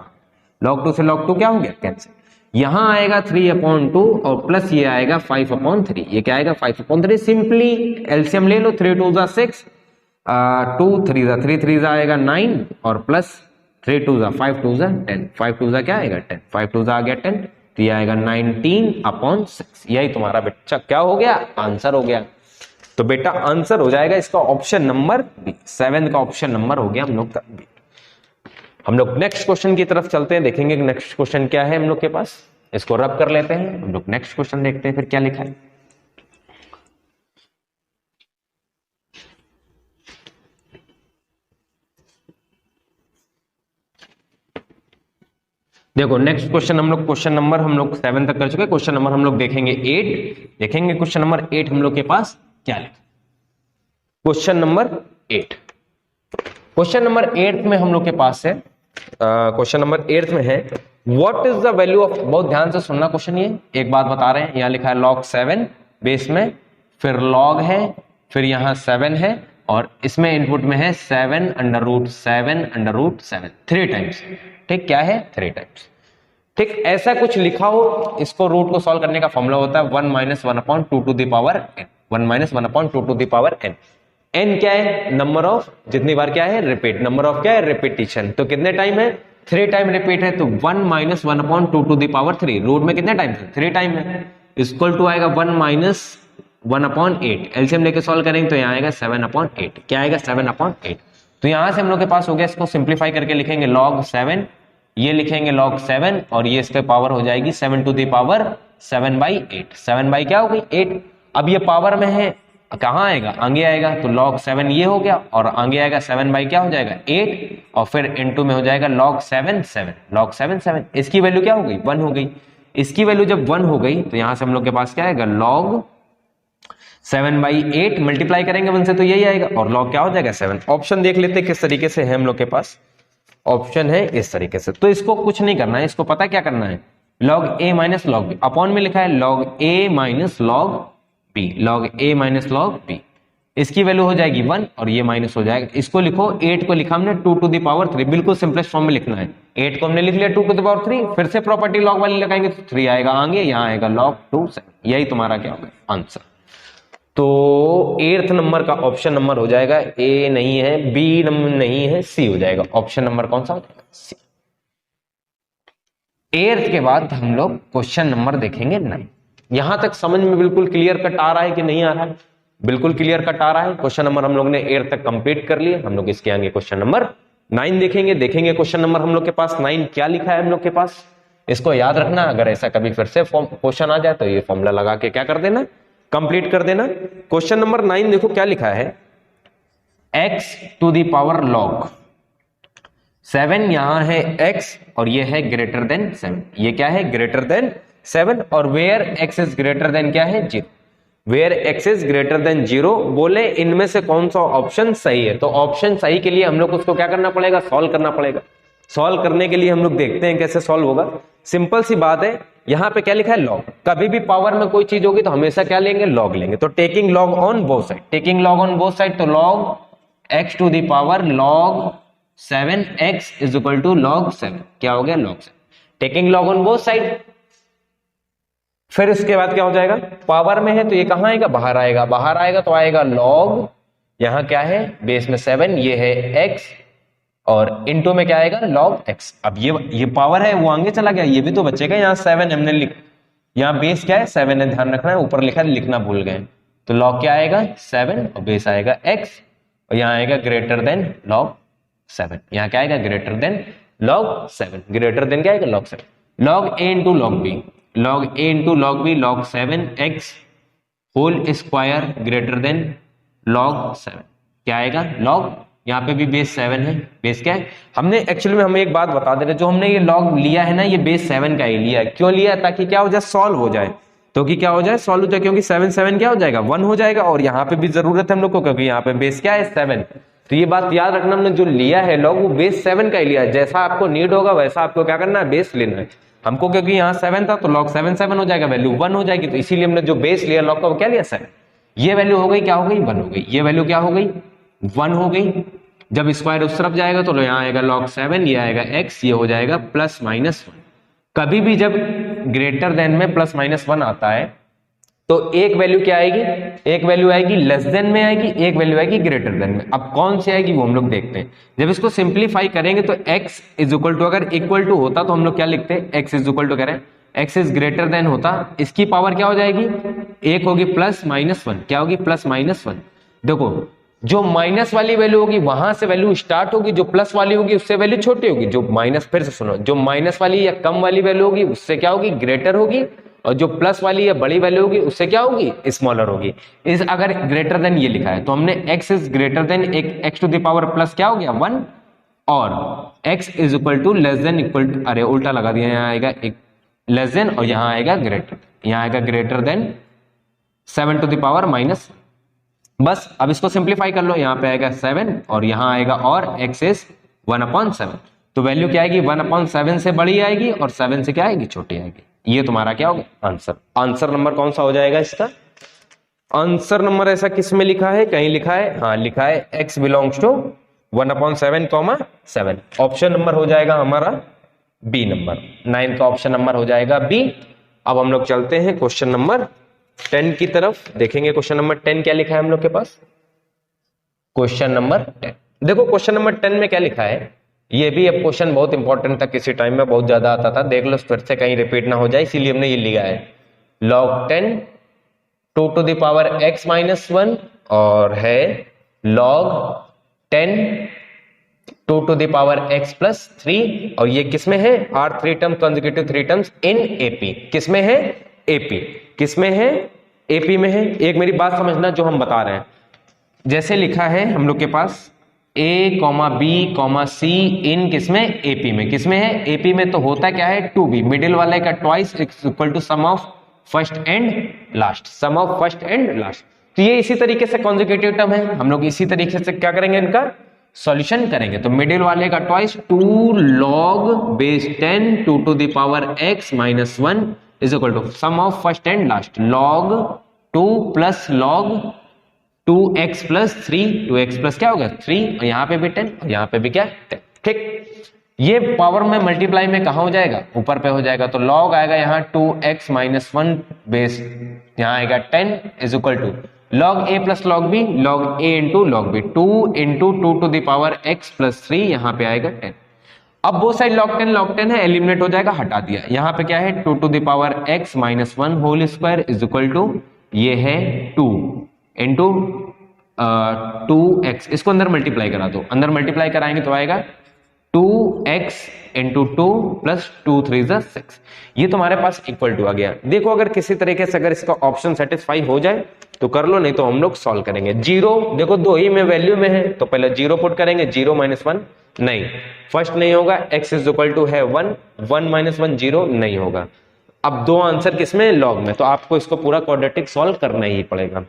log 2 से log 2 क्या हो गया कैंसिल। यहां आएगा 3/2 और प्लस ये आएगा 5/3, ये क्या आएगा 5/3। सिंपली एलसीएम ले लो, 3 2 6 2 3 3 3 आएगा 9 और प्लस 3 2 जा 5 2 जा 10, 5 2 जा क्या आएगा 10, 5 2 जा आ गया 10, तो ये आएगा 19/6। यही तुम्हारा बच्चा क्या हो गया, आंसर हो गया। तो बेटा आंसर हो जाएगा इसका ऑप्शन नंबर बी, 7 का ऑप्शन नंबर हो गया हम लोग का बी। हम लोग नेक्स्ट क्वेश्चन की तरफ चलते हैं, देखेंगे नेक्स्ट क्वेश्चन क्या है हम लोग के पास, इसको रब कर लेते हैं। हम लोग नेक्स्ट क्वेश्चन देखते हैं फिर क्या लिखा है। देखो नेक्स्ट क्वेश्चन हम लोग क्वेश्चन नंबर हम लोग 7 तक कर चुके हैं। क्वेश्चन नंबर हम लोग देखेंगे 8, देखेंगे क्वेश्चन नंबर 8 हम लोग के पास क्या लिखा। क्वेश्चन नंबर 8, क्वेश्चन नंबर 8 में हम लोग के पास है, क्वेश्चन नंबर 8 में है what is the value of, बहुत ध्यान से सुनना क्वेश्चन, ये एक बात बता रहे हैं, यहां लिखा है log 7 बेस में, फिर log है, फिर यहां 7 है, और इसमें इनपुट में है 7/7 3 टाइम्स। ठीक, क्या है 3 टाइम्स। ठीक, ऐसा कुछ लिखा हो, इसको रूट को सॉल्व करने का फॉर्मूला होता है 1 - 1/2 to the power n, 1 - 1/2 to the power n। n क्या है, नंबर ऑफ, जितनी बार क्या है रिपीट, नंबर ऑफ क्या है रिपीटिशन, तो कितने टाइम है 3 टाइम रिपीट है, तो 1 - 1/2 टू द पावर 3, रूट में कितने टाइम है 3 टाइम है, इक्वल टू आएगा 1 - 1/8। एलसीएम लेके सॉल्व करेंगे तो यहाँ आएगा 7/8, क्या आएगा 7/8। तो यहां से हम लोग के पास हो गया, इसको सिंप्लीफाई करके लिखेंगे log 7, ये लिखेंगे log 7, और ये इसके पावर हो जाएगी 7 टू द पावर 7/8, 7 बाई क्या हो गई 8। अब ये पावर में है, कहाँ आएगा आगे आएगा, तो log 7 ये हो गया, और आगे आएगा 7 बाई क्या हो जाएगा 8, और फिर इनटू में हो जाएगा log 7 7, log 7 7, इसकी वैल्यू क्या हो गई 1 हो गई। इसकी वैल्यू जब 1 हो गई तो यहां से हम लोग के पास क्या आएगा log 7/8 मल्टीप्लाई करेंगे 1 से तो यही आएगा, और log क्या हो जाएगा 7। ऑप्शन देख लेते हैं किस तरीके से है हम लोग के पास, ऑप्शन है इस तरीके से। तो इसको कुछ नहीं करना है, इसको पता क्या करना है, log a - log b, upon में लिखा है log a - log b, log a - log b, इसकी वैल्यू हो जाएगी 1, और ये माइनस हो जाएगा। इसको लिखो, 8 को लिखा हमने 2 टू द पावर 3, बिल्कुल सिंपलेस्ट फॉर्म में लिखना है। 8 को हमने लिख लिया 2 टू द पावर 3, फिर से प्रॉपर्टी log वाली लगाएंगे तो 3 आएगा आगे, यहाँ आएगा log 2 7, यही तुम्हारा क्या होगा आंसर। तो 8th नंबर का ऑप्शन नंबर हो जाएगा, ए नहीं है, बी नंबर नहीं है, सी हो जाएगा। ऑप्शन नंबर कौन सा हो जाएगा, सी। 8th के बाद हम लोग क्वेश्चन नंबर देखेंगे 9। यहां तक समझ में बिल्कुल क्लियर कट आ रहा है कि नहीं आ रहा है, बिल्कुल क्लियर कट आ रहा है। क्वेश्चन नंबर हम लोग ने 8 तक कंप्लीट कर लिए, हम लोग इसके आगे क्वेश्चन नंबर 9 देखेंगे। देखेंगे क्वेश्चन नंबर हम लोग के पास 9 क्या लिखा है हम लोग के पास, इसको याद रखना। अगर ऐसा कभी फिर से क्वेश्चन आ जाए तो ये फॉर्मूला लगा के क्या कर देना, कंप्लीट कर देना। क्वेश्चन नंबर 9 देखो क्या लिखा है, x to the power log 7, यहां है x और ये है ग्रेटर देन 7, ये क्या है ग्रेटर देन 7, और where x is greater than क्या है 0, where x is greater than 0। बोले इनमें से कौन सा ऑप्शन सही है, तो ऑप्शन सही के लिए हम लोग उसको क्या करना पड़ेगा, सॉल्व करना पड़ेगा। सॉल्व करने के लिए हम लोग देखते हैं कैसे सॉल्व होगा। सिंपल सी बात है, यहां पे क्या लिखा है log, कभी भी पावर में कोई चीज होगी तो हमेशा क्या लेंगे log लेंगे, तो taking log on both side, taking log on both side, तो log x to the power log 7x is equal to log 7, क्या हो गया log 7, taking log on both side. फिर इसके बाद क्या हो जाएगा, पावर में है तो ये कहां आएगा, बाहर आएगा, बाहर आएगा तो आएगा log, यहां क्या है बेस में 7, ये है x, और इनटू में क्या आएगा log x। अब ये पावर है वो आगे चला गया, ये भी तो बचेगा, यहाँ 7 हमने यहाँ बेस क्या है 7 है, ध्यान रखना है, ऊपर लिखा है लिखना भूल गए, तो log क्या आएगा 7 और बेस आएगा x, और यहाँ आएगा ग्रेटर देन log 7, यहाँ क्या आएगा greater than log 7, greater than क्या आएगा log 7, log a into log b, log a into log b, log 7x whole square greater than log 7, क्या आएगा log, यहाँ पे भी बेस 7 है, बेस क्या है, हमने एक्चुअली में हमें एक बात बता दे रहे, जो हमने ये log लिया है ना, ये बेस 7 का ही लिया है। क्यों लिया है, ताकि क्या हो जाए सॉल्व हो जाए, तो कि क्या हो जाए सॉल्व हो जाए, क्योंकि 7 7 क्या हो जाएगा 1 हो जाएगा, और यहाँ पे भी जरूरत है हम लोग को, क्योंकि यहाँ पे बेस क्या है 7, तो ये बात याद रखना, हमने जो लिया है log वो बेस 7 का ही लिया है। जैसा आपको नीड होगा वैसा आपको क्या करना है, बेस लेना है हमको, क्योंकि यहाँ 7 था तो log 7 7 हो जाएगा, वैल्यू 1 हो जाएगी, तो इसीलिए हमने जो बेस लिया log का वो क्या लिया 7, ये वैल्यू हो गई क्या हो गई 1 हो गई, ये वैल्यू क्या हो गई 1 हो गई। जब स्क्वायर उस तरफ जाएगा तो यहाँ आएगा log 7, ये आएगा x, ये हो जाएगा +-1। कभी भी जब ग्रेटर देन में +-1 आता है तो एक वैल्यू क्या आएगी, एक वैल्यू आएगी लेस देन में आएगी, एक वैल्यू आएगी ग्रेटर देन में। अब कौन सी आएगी वो हम लोग देखते हैं। जब इसको सिंप्लीफाई करेंगे तो x इज इक्वल टू, अगर इक्वल टू होता तो हम लोग क्या लिखते हैं, x इज इक्वल टू करें, x इज ग्रेटर देन होता, इसकी पावर क्या हो जाएगी, एक होगी प्लस माइनस वन, क्या होगी प्लस माइनस वन। देखो जो माइनस वाली वैल्यू होगी वहां से वैल्यू स्टार्ट होगी, जो प्लस वाली होगी उससे वैल्यू छोटी होगी, जो माइनस, फिर से सुनो, जो माइनस वाली या कम वाली वैल्यू होगी उससे क्या होगी, ग्रेटर होगी, और जो प्लस वाली या बड़ी वैल्यू होगी उससे क्या होगी, स्मॉलर होगी। इस अगर ग्रेटर देन ये लिखा है तो हमने x इज ग्रेटर देन, एक x to the power plus क्या हो गया 1, और x is equal to less than equal to, अरे उल्टा लगा दिया, यहाँ आएगा एक लेस देन और यहाँ आएगा ग्रेटर, यहाँ आएगा greater than 7 to the power minus. बस अब इसको सिंप्लीफाई कर लो, यहाँ पे आएगा 7 और यहाँ आएगा और x इज 1/7, तो वैल्यू क्या आएगी 1/7 से बड़ी आएगी और 7 से क्या आएगी, छोटी आएगी। ये तुम्हारा क्या होगा आंसर। आंसर नंबर कौन सा हो जाएगा इसका, आंसर नंबर ऐसा किस में लिखा है, कहीं लिखा है, हाँ लिखा है x belongs to 1/7, 7। Option number हो जाएगा हमारा बी नंबर, 9 का ऑप्शन नंबर हो जाएगा बी। अब हम लोग चलते हैं क्वेश्चन नंबर 10 की तरफ, देखेंगे क्वेश्चन नंबर 10 क्या लिखा है हम लोग के पास। क्वेश्चन नंबर 10, देखो क्वेश्चन नंबर 10 में क्या लिखा है, ये भी अब क्वेश्चन बहुत इंपॉर्टेंट था, किसी टाइम में बहुत ज्यादा आता था, देख लो फिर से कहीं रिपीट ना हो जाए, इसीलिए हमने ये लिया है। log 10 2 to the power x minus 1 और है log 10 2 to the power x plus 3, और ये किसमें है, are 3 term consecutive 3 terms in AP, किसमें है, एपी, किसमें है, एपी में है। एक मेरी बात समझना जो हम बता रहे हैं, जैसे लिखा है हम लोग के पास a, b, c इन किसमें, एपी में, किसमें है, एपी में, तो होता क्या है 2b, मिडिल वाले का twice equal to sum of first and last, sum of first and last. तो ये इसी तरीके से कॉन्जुगेटिव टर्म है, हम लोग इसी तरीके से क्या करेंगे, इनका सॉल्यूशन करेंगे। तो मिडिल वाले का twice 2 log base 10 2 to the power x minus 1 is equal to sum of first and last, log 2 plus log 2x plus 3, 2x plus क्या होगा 3, और यहाँ पे भी 10 और यहाँ पे भी क्या 10, ठीक। ये पावर में मल्टीप्लाई में कहा हो जाएगा, ऊपर पे हो जाएगा, तो log आएगा यहाँ 2x माइनस 1 बेस, यहाँ आएगा 10 is equal to log a plus log b, log a into log b, 2 into 2 to the power x plus 3, यहाँ पे आएगा 10। अब वो साइड log 10 है, एलिमिनेट हो जाएगा, हटा दिया। यहाँ पे क्या है 2 to the power x minus 1 whole square is equal to, ये है 2 इंटू 2x, इसको अंदर मल्टीप्लाई करा दो, अंदर मल्टीप्लाई कराएंगे तो आएगा 2x इंटू 2 प्लस 2 3 6, ये तुम्हारे पास इक्वल टू आ गया। देखो अगर किसी तरीके से अगर इसका ऑप्शन सेटिस्फाई हो जाए तो कर लो, नहीं तो हम लोग सॉल्व करेंगे। जीरो देखो दो ही में वैल्यू में है, तो पहले जीरो पुट करेंगे, 0 माइनस 1 नहीं, फर्स्ट नहीं होगा, x इज इक्वल टू है 1, 1 माइनस 1 0 नहीं होगा। अब दो आंसर किसमें, लॉग में, तो आपको इसको पूरा क्वाड्रेटिक सॉल्व करना ही पड़ेगा।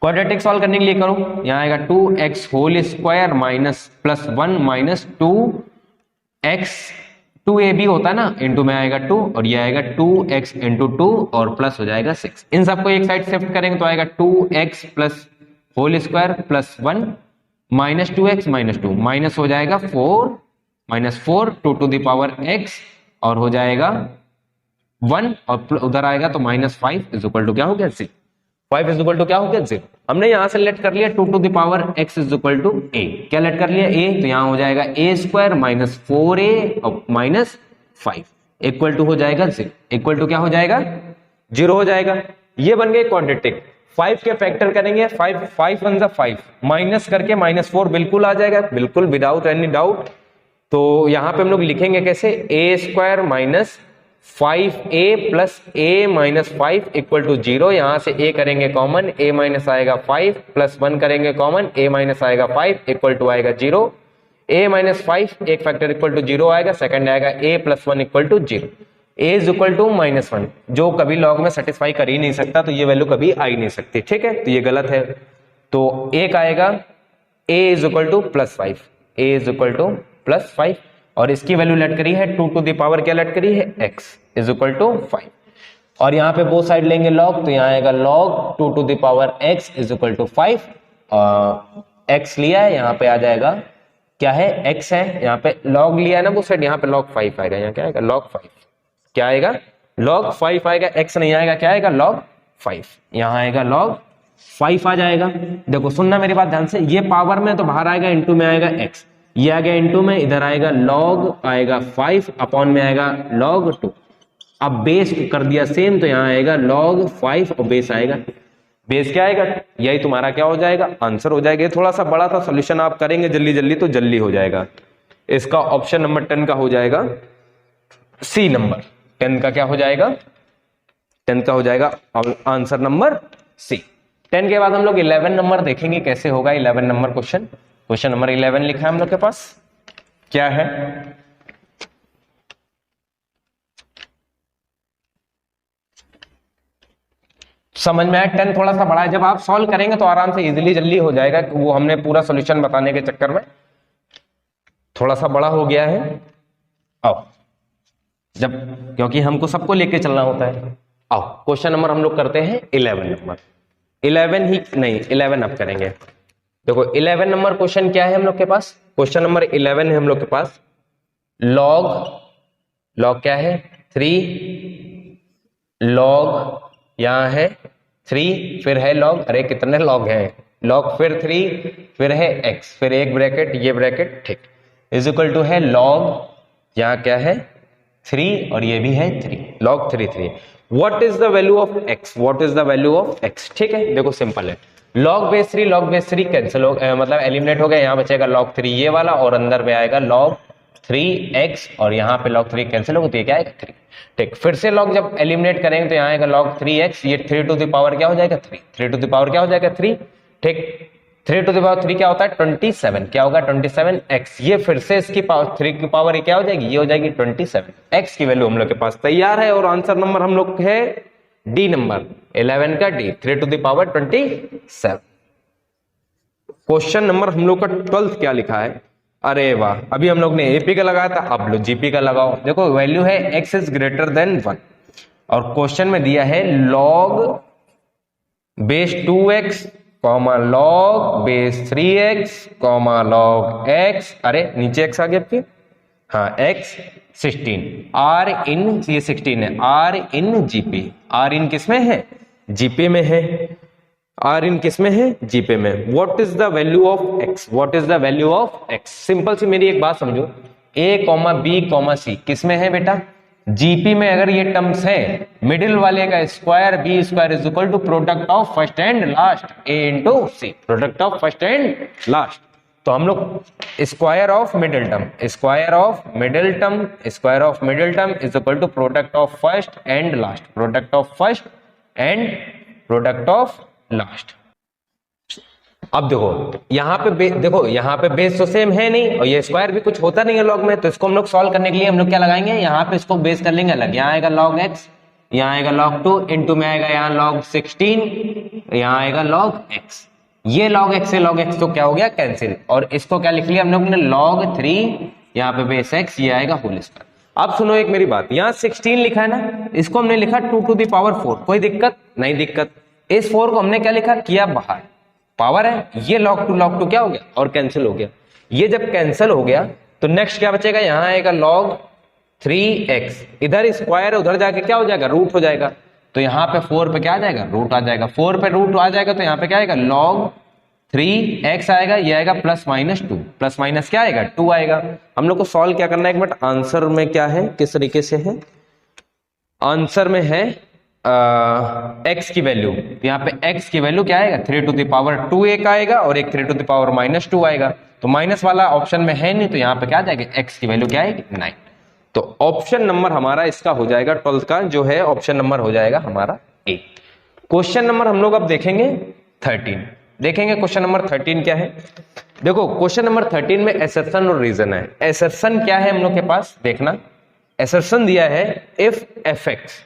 क्वाड्रेटिक सॉल्व करने के लिए करो, यहाँ आएगा 2x whole square minus plus 1 minus 2x, 2ab होता है ना, इंटू में आएगा 2 और ये आएगा 2x इंटू 2 और प्लस हो जाएगा 6। इन सबको एक साइड शिफ्ट करेंगे तो आएगा 2x plus whole square plus 1 minus 2x minus 2, minus हो जाएगा 4 minus 4 2 to the power x और हो जाएगा 1 और उधर आएगा तो माइनस 5 इज इक्वल टू क्या हो गया 6, 5 इज इक्वल टू क्या हो गया 0। हमने यहां से लेट कर लिया 2 to the power x is equal to a, क्या लेट कर लिया a, तो यहां हो जाएगा a स्क्वायर माइनस 4a और माइनस 5 इक्वल टू हो जाएगा 0, इक्वल टू क्या हो जाएगा 0 हो जाएगा। ये बन गए क्वाड्रेटिक। 5 के फैक्टर करेंगे, 5 वन जा 5 माइनस करके माइनस 4 बिल्कुल आ जाएगा, बिल्कुल विदाउट एनी डाउट। तो यहां पे हम लोग लिखेंगे कैसे, a square minus 5a plus a minus 5 equal to 0, यहां से a करेंगे कॉमन, a माइनस आएगा 5 प्लस 1 करेंगे कॉमन, a माइनस आएगा 5 इक्वल टू आएगा 0, a माइनस 5 एक फैक्टर इक्वल टू 0 आएगा, सेकंड आएगा a plus 1 equal to 0, a is equal to minus 1, जो कभी लॉग में सेटिस्फाई कर ही नहीं सकता, तो ये वैल्यू कभी आ ही नहीं सकती, ठीक है, तो ये गलत है। तो एक आएगा a is equal two plus 5, a is equal two plus 5 और इसकी वैल्यू लेट करी है 2 टू द पावर क्या लेट करी है x इज इक्वल टू 5, और यहाँ पे बोथ साइड लेंगे log, तो यहाँ आएगा log 2 to the power x is equal to 5, x लिया है, यहाँ पे आ जाएगा क्या है x है, यहाँ पे log लिया है ना बोथ साइड, यहाँ पे log 5 आएगा, यहाँ क्या आएगा log 5, क्या आएगा log 5 आएगा, x नहीं आएगा, क्या आएगा log 5, यहाँ आएगा log 5 आ जाएगा। देखो सुनना मेरी बात ध्यान से, ये पावर में तो बाहर आएगा, इनटू में आएगा x, ये आ गया इनटू में, इधर आएगा log आएगा 5 अपॉन में आएगा log 2। अब बेस कर दिया सेम, तो यहाँ आएगा log 5 और बेस आएगा, बेस क्या आएगा, यही तुम्हारा क्या हो जाएगा, आंसर हो जाएगा। थोड़ा सा बड़ा था, सॉल्यूशन आप करेंगे जल्दी जल्दी तो जल्दी हो जाएगा। इसका ऑप्शन नंबर 10 का हो जाएगा सी नंबर, 10 का क्या हो जाएगा, 10 का हो जाएगा आंसर नंबर सी। 10 के बाद हम लोग 11 नंबर देखेंगे कैसे होगा। 11 नंबर क्वेश्चन, क्वेश्चन नंबर 11 लिखा है हम लोग के पास, क्या है, समझ में आया। 10 थोड़ा सा बड़ा है, जब आप सॉल्व करेंगे तो आराम से इजीली जल्दी हो जाएगा, वो हमने पूरा सॉल्यूशन बताने के चक्कर में थोड़ा सा बड़ा हो गया है। आओ जब, क्योंकि हमको सबको लेके चलना होता है। आओ क्वेश्चन नंबर हम लोग करते हैं 11 नंबर, 11 ही नहीं 11 अब करेंगे। देखो 11 नंबर क्वेश्चन क्या है हम लोग के पास, क्वेश्चन नंबर 11 है हम लोग के पास, लॉग क्या है 3, लॉग यहां है 3, फिर है लॉग, अरे कितने लॉग हैं, लॉग फिर 3, फिर है x, फिर एक ब्रैकेट ये ब्रैकेट, ठीक, इज इक्वल टू है लॉग, यहां क्या है 3 और ये भी है 3, log 3। What is the value of x, what is the value of x, ठीक है। देखो सिंपल है, log base 3 log base 3 cancel हो मतलब एलिमिनेट हो गया, यहाँ बचेगा log 3 ये वाला, और अंदर में आएगा log 3x, और यहाँ पे log 3 कैंसिल होगा तो ये क्या आएगा 3, ठीक। फिर से log जब एलिमिनेट करेंगे तो यहाँ आएगा log 3x, ये 3 टू द पावर क्या हो जाएगा 3, 3 टू द पावर क्या हो जाएगा 3, ठीक। 3 टू द पावर 3 क्या होता है 27, क्या होगा 27x, ये फिर से इसकी पावर 3 की पावर क्या हो जाएगी, ये हो जाएगी 27, x की वैल्यू हम लोग के पास तैयार है। और आंसर नंबर हम लोग है डी नंबर, 11 का D, 3 to the power 27। Question number हम लोग का 12 क्या लिखा है, अरे वाह, अभी हम लोग ने एपी का लगाया था, अब लो जीपी का लगाओ। देखो वैल्यू है x इज ग्रेटर देन 1, और क्वेश्चन में दिया है log base 2x comma log base 3x comma log x, अरे नीचे x आ गया आपके, हाँ x 16, r इन, ये 16 है, r इन जीपी, r इन किसमें है जीपी में है, r इन किसमें है जीपी में। What is the value of x, what is the value of x, simple सी मेरी एक बात समझो, a comma b comma c किसमें है बेटा जीपी में। अगर ये टर्म्स है, मिडिल वाले का square b square is equal to product of first and last, a into C, product of first and last, तो हम लोग square of middle term, square of middle term, square of middle term is equal to product of first and last, product of first and product of last. अब देखो यहाँ पे देखो यहाँ पे बेस तो सेम है नहीं, और ये स्क्वायर भी कुछ होता नहीं है लॉग में, तो इसको हम लोग सॉल्व करने के लिए हम लोग क्या लगाएंगे, यहाँ पे इसको बेस कर लेंगे अलग, यहाँ आएगा log x, यहाँ आएगा log 2, इनटू में आएगा यहाँ log 16, यहाँ आएगा log x, ये log x से log x तो क्या हो गया कैंसिल, और इसको क्या लिख लिया हम लोग ने log 3, यहाँ पे बेस x, ये आएगा होल स्क्वायर। अब सुनो एक मेरी बात, यहाँ 16 लिखा है ना, इसको हमने लिखा 2 टू द पावर 4, कोई दिक्कत नहीं, दिक्कत, इस 4 को हमने क्या लिखा किया बाहर, पावर है, ये log 2 क्या हो गया और कैंसिल हो गया। ये जब कैंसिल हो गया तो नेक्स्ट क्या बचेगा, यहाँ आएगा log 3x, इधर स्क्वायर है, उधर जाके क्या हो जाएगा रूट हो जाएगा, तो यहाँ पे 4 पे क्या आ जाएगा रूट आ जाएगा, 4 पे रूट आ जाएगा तो यहाँ पे क्या आएगा log 3x आएगा, ये आएगा प्लस माइनस 2, प्लस माइनस क्या आएगा 2 आएगा। हम लोग को सॉल्व क्या करना है, एक मिनट, आंसर में क्या है किस तरीके से है, आंसर में है x की वैल्यू, यहाँ पे x की वैल्यू क्या आएगा 3 टू द पावर 2 एक आएगा, और एक 3 टू द पावर माइनस 2 आएगा, तो माइनस वाला ऑप्शन में है नहीं, तो यहाँ पे क्या आ जाएगा x की वैल्यू क्या आएगी 9, तो ऑप्शन नंबर हमारा इसका हो जाएगा 12 का जो है ऑप्शन नंबर हो जाएगा हमारा ए। क्वेश्चन नंबर हम लोग अब देखेंगे 13, देखेंगे क्वेश्चन नंबर 13 क्या है। देखो क्वेश्चन नंबर 13 में एसर्शन और रीजन है। एसर्शन क्या है हम लोग के पास, देखना, एसर्शन दिया है if F X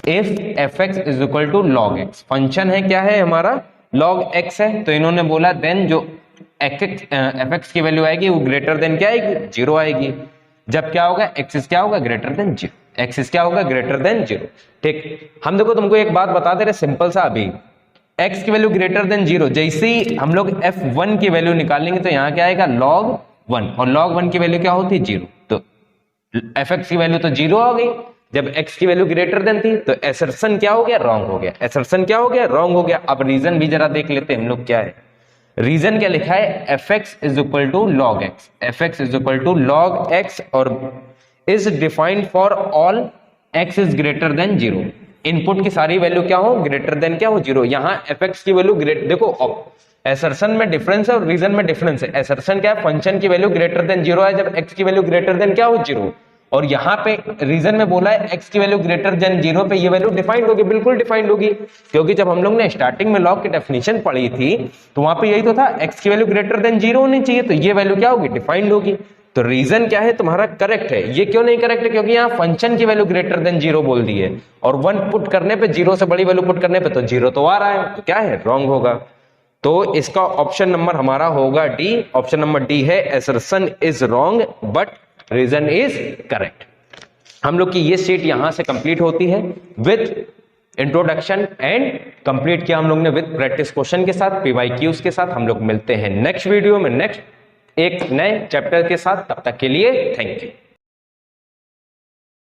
is equal to log X, function है क्या है हमारा log x है, तो इन्होंने बोला देन जो एफ एक्स की वैल्यू आएगी वो ग्रेटर देन क्या आएगी 0 आएगी, जब क्या होगा एक्सिस क्या होगा ग्रेटर देन 0, एक्सिस क्या होगा ग्रेटर देन 0, ठीक। हम देखो तुमको एक बात बता दे रहे सिंपल सा, अभी x की वैल्यू ग्रेटर देन 0, जैसे ही हम लोग f1 की वैल्यू निकालेंगे तो यहाँ क्या आएगा log 1, और log 1 की वैल्यू क्या होती है 0, तो f(x) की वैल्यू तो 0 हो गई, जब x की वैल्यू ग्रेटर देन थी तो एसर्शन क्या हो गया, रॉन्ग हो गया। एसर्शन क्या हो गया, रॉन्ग हो गया। अब रीजन भी जरा देख लेते हैं हम लोग क्या है। रीजन क्या लिखा है, fx is equal to log x, fx is equal to log x और is defined for all x is greater than 0। Input की सारी वैल्यू क्या हो, ग्रेटर देन क्या हो, 0। यहां fx की वैल्यू ग्रेट, देखो एसर्शन में डिफरेंस है और रीजन में डिफरेंस है। एसर्शन क्या है, फंक्शन की वैल्यू ग्रेटर देन 0 है जब x की वैल्यू ग्रेटर देन क्या हो, 0। और यहाँ पे रीजन में बोला है x की वैल्यू ग्रेटर देन 0 पे ये वैल्यू डिफाइंड होगी, बिल्कुल डिफाइंड होगी, क्योंकि जब हम लोग ने स्टार्टिंग में लॉग की डेफिनेशन पढ़ी थी तो वहां पे यही तो था, x की वैल्यू ग्रेटर देन 0 होनी चाहिए, तो ये वैल्यू क्या होगी, डिफाइंड होगी। तो रीजन क्या है तुम्हारा, करेक्ट है। ये क्यों नहीं करेक्ट है, क्योंकि यहाँ फंक्शन की वैल्यू ग्रेटर देन 0 बोल दी है और 1 पुट करने पे, 0 से बड़ी वैल्यू पुट करने पे तो 0 तो आ रहा है, तो क्या है, रॉन्ग होगा। तो इसका ऑप्शन नंबर हमारा होगा डी। ऑप्शन नंबर डी है, assertion is wrong but reason is correct. हम लोग की ये सीट यहां से कंप्लीट होती है विद इंट्रोडक्शन एंड कंप्लीट किया हम लोग ने विद प्रैक्टिस क्वेश्चन के साथ, पीवाईक्यूज के साथ। हम लोग मिलते हैं नेक्स्ट वीडियो में नेक्स्ट एक नए चैप्टर के साथ, तब तक के लिए थैंक यू।